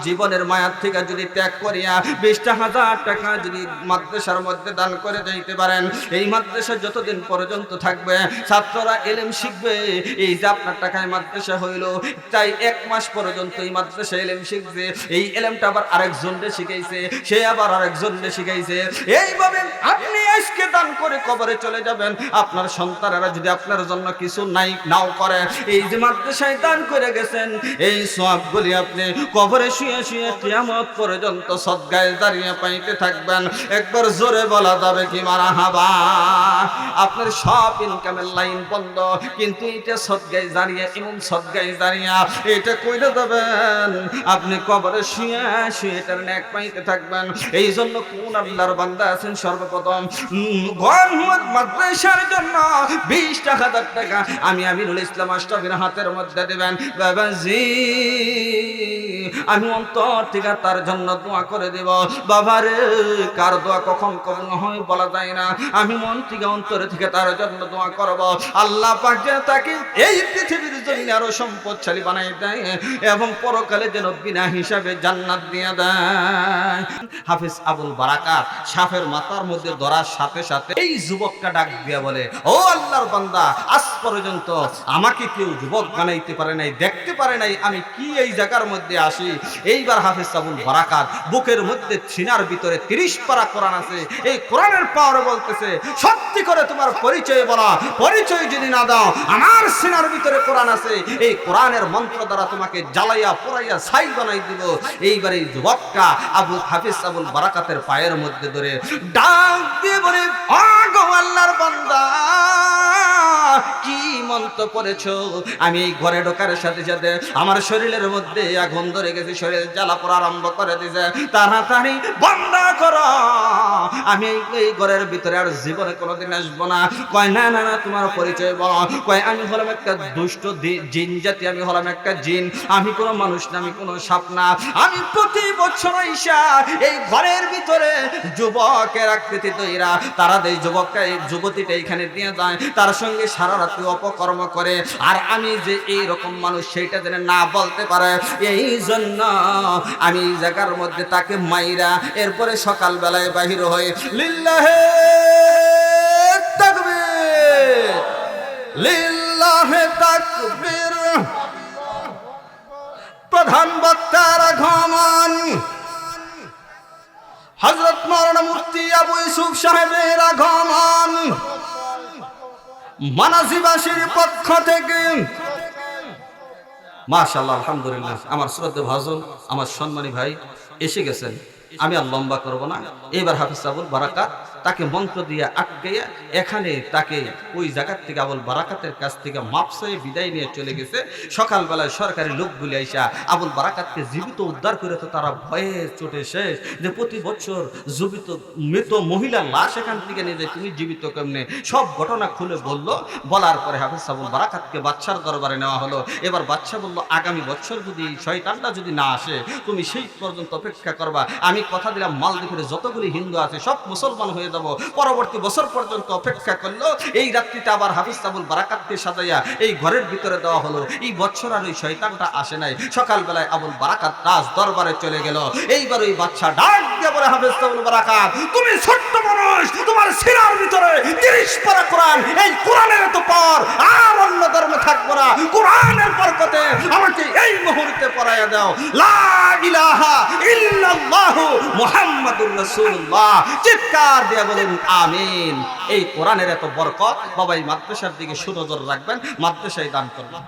জীবনের মায়ার থেকে যদি ত্যাগ করিয়া 20,000 টাকা যদি মাদ্রাসার মধ্যে দান করে যাইতে পারেন, এই মাদ্রাসা যতদিন পর্যন্ত থাকবে, ছাত্ররা ইলম শিখবে। এই যে আপনার টাকায় মাদ্রাসা হইল, তাই 1 মাস পর্যন্ত এই মাদ্রাসা ইলম শিখবে। এই ইলমটা আবার আরেকজনকে শিখাইছে, সে আবার আরেকজনকে শিখাইছে। এইভাবে আপনি আজকে দান করে কবরে চলে যাবেন। আপনার সন্তানেরা যদি আপনার জন্য কিছু নাও করে, এই যে মাদ্রাসায় দান করে গেছেন, এই সওয়াবগুলি আপনি কবরে শুয়ে শুয়ে কিয়ামত পর্যন্ত সদকায়ে জারিয়া পাইতে থাকবেন। একবার জোরে বলা যাবে কি মারহাবা? আপনার সব ইনকামের লাইন বন্ধ, কিন্তু এটা সদকায়ে জারিয়া, এমন সদকায়ে জারিয়া, এটা কইরা যাবেন, আপনি কবরে শুয়ে শুয়ে এটার নেক পাইতে থাকবেন। এই জন্য কোন আল্লাহর বান্দা আছেন সর্বপ্রথম মাদ্রাসার জন্য 20,000 টাকা আমি আমিনুল ইসলাম আশরাফির হাতের মধ্যে দেবেন। বাবাজি আমি অন্তর থেকে তার জন্য দোয়া করে দেব। বাবারে, কার দোয়া কখন কবুল হয় বলা যায় না। আমি মন থেকে অন্তরে থেকে তার জন্য দোয়া করব, আল্লাহ পাক যেন তাকে এই পৃথিবীর জমিনে আরো সম্পদশালী বানাই দেয় এবং পরকালে যেন বিনা হিসাবে জান্নাত দিয়ে দেয়। হাফেজ আবুল বারাকাত সাপের মাথার মধ্যে ধরার সাথে সাথে এই যুবকটা ডাক দিয়া বলে, ও আল্লাহর বান্দা, আজ পর্যন্ত আমাকে কেউ যুবক বানাইতে পারে নাই, দেখতে পারে নাই আমি কি এই জায়গার মধ্যে আসি। এইবার হাফেজ আবুল বারাকাত বুকের মধ্যে সিনার ভিতরে 30 পারা কোরআন আছে, এই কোরআনের পাওয়ার বলতেছে, সত্যি করে তোমার পরিচয় বলা, পরিচয় যদি না দাও, আমার সিনার ভিতরে কোরআন আছে, এই কোরআনের মন্ত্র দ্বারা তোমাকে জ্বালাইয়া পোড়াইয়া ছাই বানাই দিব। এইবার এই যুবকটা হাফেজ আবুল বারাকাতের পায়ের মধ্যে ধরে ডাক দিয়ে বলে, আগো আল্লাহর বান্দা, কি মন্ত্র পড়েছো? আমি এই ঘরে ঢোকার সাথে সাথে আমার শরীরের মধ্যে আগুন ধরে গেছে, শরীর জ্বালা পোড়া আরম্ভ করে দিয়েছে, তাড়াতাড়ি বন্ধ করো, আমি এই ঘরের ভিতরে আর জীবনে কোনোদিন আসবো না। কয় না না না, তোমার পরিচয় বলো। কয় আমি হলাম একটা দুষ্ট জিন জাতি, আমি হলাম একটা জিন, আমি কোনো মানুষ না, আমি কোনো সাপ না। আমি প্রতি বছর ঈশা এই ঘরের ভিতরে যুবকের আকৃতি তৈরা, তারা এই যুবকটা এই যুবতীটা এখানে দিয়ে যায়, তার সঙ্গে সারা রাত্রি অপকর্ম করে, আর আমি যে এই রকম মানুষ সেইটা যেন না বলতে পারে, এই জন্য আমি এই জায়গার মধ্যে তাকে মাইরা এরপরে সকাল বেলায় বাহির হয়ে লিল্লাহে তাকবীর, লিল্লাহে তাকবীর। প্রধান বক্তার আগমন হযরত মাওলানা মুফতি আবু ইউসুফ সাহেবের আগমন, মানাজিবাসীর পক্ষ থেকে মাশাআল্লাহ, আলহামদুলিল্লাহ। আমার শ্রদ্ধেয় ভাজন, আমার সম্মানী ভাই এসে গেছেন, আমি আর লম্বা করব না। এবার হাফেজ আবুল বারাকাত তাকে মন্ত্র দিয়ে আটকাইয়া এখানে তাকে ওই জায়গার থেকে আবুল বারাকাতের কাছ থেকে মাপসায় বিদায় নিয়ে চলে গেছে। সকালবেলায় সরকারি লোকগুলি আইসা আবুল বারাকাতকে জীবিত উদ্ধার করে, তো তারা ভয়ে চোটে শেষ যে প্রতি বছর জীবিত মৃত মহিলার লাশ এখান থেকে নিয়ে যায়, তুমি জীবিত কেমনে, সব ঘটনা খুলে বলল। বলার পরে হাফেজ আবুল বারাকাতকে বাদশার দরবারে নেওয়া হলো। এবার বাদশা বলল, আগামী বছর যদি শয়তানটা যদি না আসে, তুমি সেই পর্যন্ত অপেক্ষা করবা। আমি কথা দিলাম, মালদ্বীপের যতগুলি হিন্দু আছে সব মুসলমান হয়ে যাব। পরবর্তী বছর পর্যন্ত অপেক্ষা করলো। এই রাত্রিতে আবার হাফেজ আবুল বারাকাতকে সাজাইয়া এই ঘরের ভিতরে দেওয়া হলো। এই বছর আর ওই শয়তানটা আসে নাই। সকালবেলায় আবুল বারাকাত রাজ দরবারে চলে গেল। এইবার ওই বাদশা ডাক দিয়ে বলে, হাফেজ আবুল বারাকাত, তুমি ছোট্ট মানুষ, তোমার সিনার ভিতরে 30 পারা কোরআন, এই কোরআনের এত পাওয়ার আর অন্য ধর্মে থাকবো না, কোরআনের বরকতে আমাকে এই মুহূর্তে পড়াইয়া দাও, লা ইলাহা ইল্লাল্লাহু মুহাম্মাদুর রাসূলুল্লাহ। চিৎকার দিয়ে বলেন আমিন। এই কোরআনের এত বরকত, বাবা এই মাদ্রাসার দিকে সুনজর রাখবেন, মাদ্রাসায় দান করবেন।